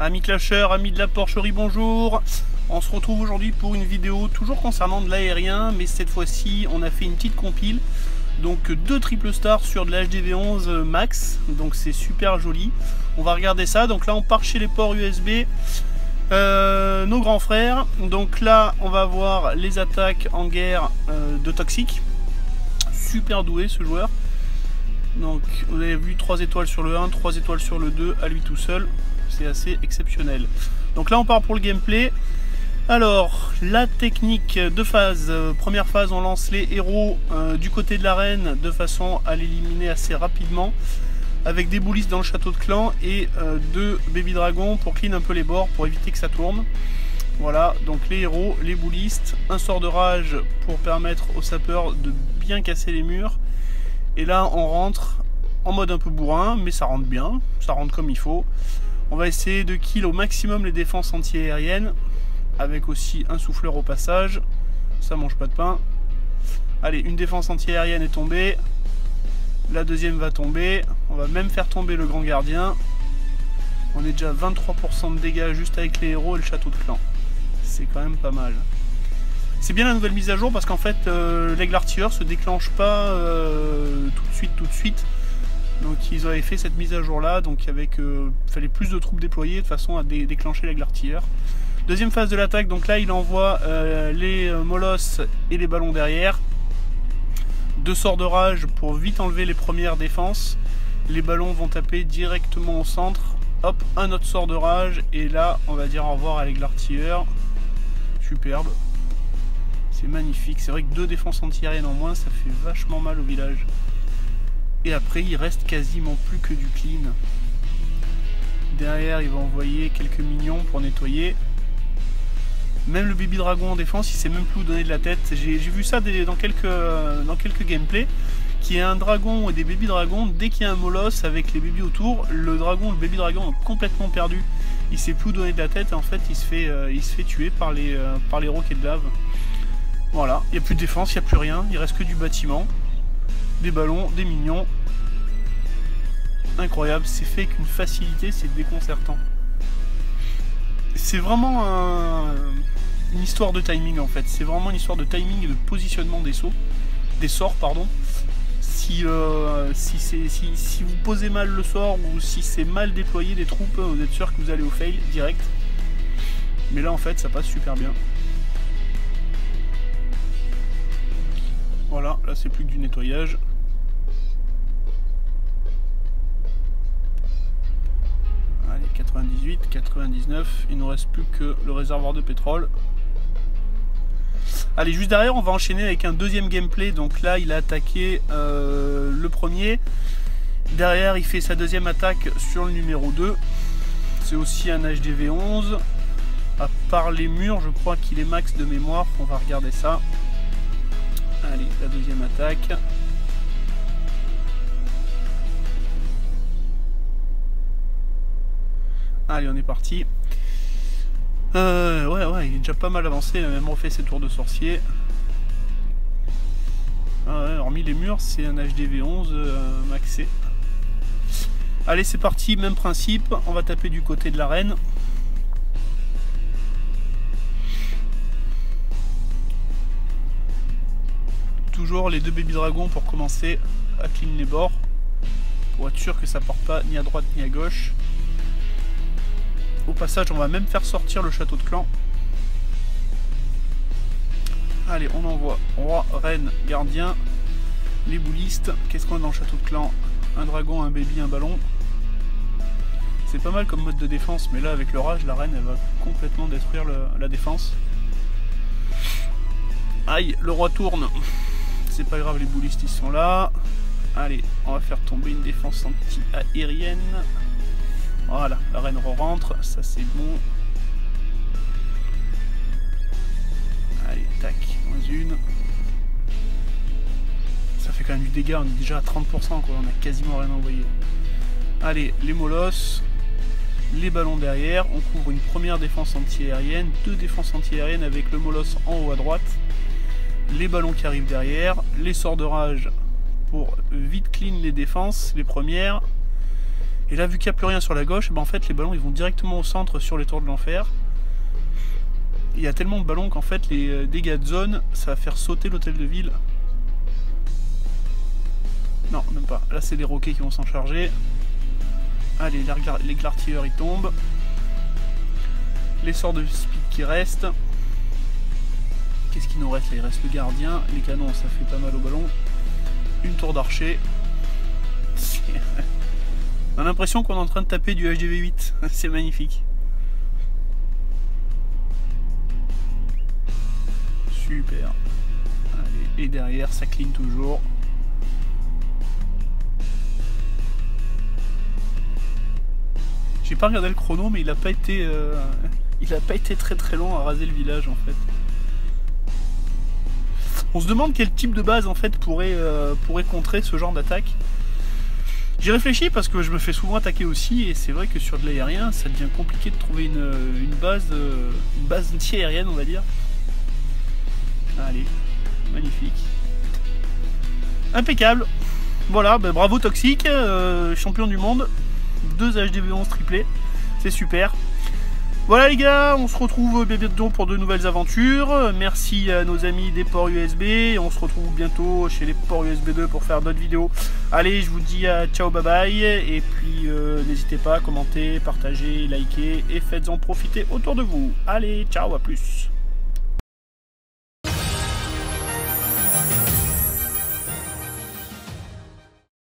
Amis clasheurs, amis de la porcherie, bonjour. On se retrouve aujourd'hui pour une vidéo toujours concernant de l'aérien, mais cette fois-ci on a fait une petite compile. Donc 2 triple stars sur de la HDV11 Max, donc c'est super joli. On va regarder ça, donc là on part chez les ports USB, nos grands frères. Donc là on va voir les attaques en guerre de Toxic. Super doué ce joueur. Donc vous avez vu 3 étoiles sur le 1, 3 étoiles sur le 2 à lui tout seul. C'est assez exceptionnel. Donc là on part pour le gameplay. Alors la technique de phase, première phase on lance les héros du côté de l'arène de façon à l'éliminer assez rapidement avec des boulistes dans le château de clan et 2 baby dragons pour clean un peu les bords pour éviter que ça tourne. Voilà, donc les héros, les boulistes, un sort de rage pour permettre aux sapeurs de bien casser les murs. Et là on rentre en mode un peu bourrin, mais ça rentre bien, ça rentre comme il faut. On va essayer de kill au maximum les défenses anti-aériennes, avec aussi un souffleur au passage. Ça mange pas de pain. Allez, une défense anti-aérienne est tombée. La deuxième va tomber. On va même faire tomber le grand gardien. On est déjà à 23% de dégâts juste avec les héros et le château de clan. C'est quand même pas mal. C'est bien la nouvelle mise à jour parce qu'en fait, l'aigle artilleur se déclenche pas tout de suite. Donc ils avaient fait cette mise à jour là, donc avec fallait plus de troupes déployées de façon à déclencher l'aigle artilleur. Deuxième phase de l'attaque, donc là il envoie les molosses et les ballons derrière. 2 sorts de rage pour vite enlever les premières défenses. Les ballons vont taper directement au centre. Hop, un autre sort de rage et là on va dire au revoir à l'aigle artilleur. Superbe. C'est magnifique, c'est vrai que 2 défenses anti-aériennes en moins, ça fait vachement mal au village. Et après il reste quasiment plus que du clean. Derrière il va envoyer quelques minions pour nettoyer. Même le baby dragon en défense il sait même plus où donner de la tête. J'ai vu ça dans quelques gameplays. Qu'il y ait un dragon et des baby dragons, dès qu'il y a un molosse avec les bébés autour, le baby dragon est complètement perdu. Il sait plus où donner de la tête et en fait il se fait tuer par les roquets de lave. Voilà, il n'y a plus de défense, il n'y a plus rien, il reste que du bâtiment. Des ballons, des minions. Incroyable, c'est fait avec une facilité, c'est déconcertant. C'est vraiment une histoire de timing en fait. C'est vraiment une histoire de timing et de positionnement des sorts, pardon. Si vous posez mal le sort ou si c'est mal déployé des troupes, vous êtes sûr que vous allez au fail direct. Mais là en fait ça passe super bien. Voilà, là c'est plus que du nettoyage. Allez, 98, 99, il ne nous reste plus que le réservoir de pétrole. Allez, juste derrière, on va enchaîner avec un deuxième gameplay. Donc là, il a attaqué le premier. Derrière, il fait sa deuxième attaque sur le numéro 2. C'est aussi un HDV11. À part les murs, je crois qu'il est max de mémoire. On va regarder ça. Allez, la deuxième attaque. Allez, on est parti. Ouais, il est déjà pas mal avancé. Il a même refait ses tours de sorcier. Ah ouais, hormis les murs, c'est un HDV11 maxé. Allez, c'est parti, même principe. On va taper du côté de l'arène. Toujours les 2 baby dragons pour commencer à clean les bords. Pour être sûr que ça porte pas ni à droite ni à gauche. Au passage, on va même faire sortir le château de clan. Allez, on envoie roi, reine, gardien, les boulistes. Qu'est-ce qu'on a dans le château de clan? Un dragon, un baby, un ballon. C'est pas mal comme mode de défense, mais là avec le rage, la reine elle va complètement détruire la défense. Aïe, le roi tourne. C'est pas grave, les boulistes ils sont là. Allez, on va faire tomber une défense anti-aérienne. Voilà, la reine re-rentre, ça c'est bon. Allez, tac, moins une. Ça fait quand même du dégât, on est déjà à 30% quoi, on a quasiment rien envoyé. Allez, les molosses, les ballons derrière, on couvre une première défense anti-aérienne, 2 défenses anti-aériennes avec le molosse en haut à droite. Les ballons qui arrivent derrière, les sorts de rage pour vite clean les défenses, les premières. Et là, vu qu'il n'y a plus rien sur la gauche, ben, en fait, les ballons ils vont directement au centre sur les tours de l'enfer. Il y a tellement de ballons qu'en fait, les dégâts de zone, ça va faire sauter l'hôtel de ville. Non, même pas. Là, c'est les roquets qui vont s'en charger. Allez, les glartilleurs, ils tombent. Les sorts de speed qui restent. Qu'est-ce qu'il nous reste là? Il reste le gardien. Les canons, ça fait pas mal au ballon. Une tour d'archer. On a l'impression qu'on est en train de taper du HDV8. C'est magnifique. Super. Allez, et derrière, ça clean toujours. J'ai pas regardé le chrono, mais il a pas été très long à raser le village en fait. On se demande quel type de base en fait pourrait contrer ce genre d'attaque. J'ai réfléchi parce que je me fais souvent attaquer aussi, et c'est vrai que sur de l'aérien, ça devient compliqué de trouver une base anti-aérienne, on va dire. Allez, magnifique. Impeccable. Voilà, bah, bravo Toxic, champion du monde. 2 HDV11 triplés, c'est super. Voilà les gars, on se retrouve bientôt pour de nouvelles aventures. Merci à nos amis des ports USB. On se retrouve bientôt chez les ports USB 2 pour faire d'autres vidéos. Allez, je vous dis ciao, bye bye. Et puis n'hésitez pas à commenter, partager, liker et faites-en profiter autour de vous. Allez, ciao, à plus.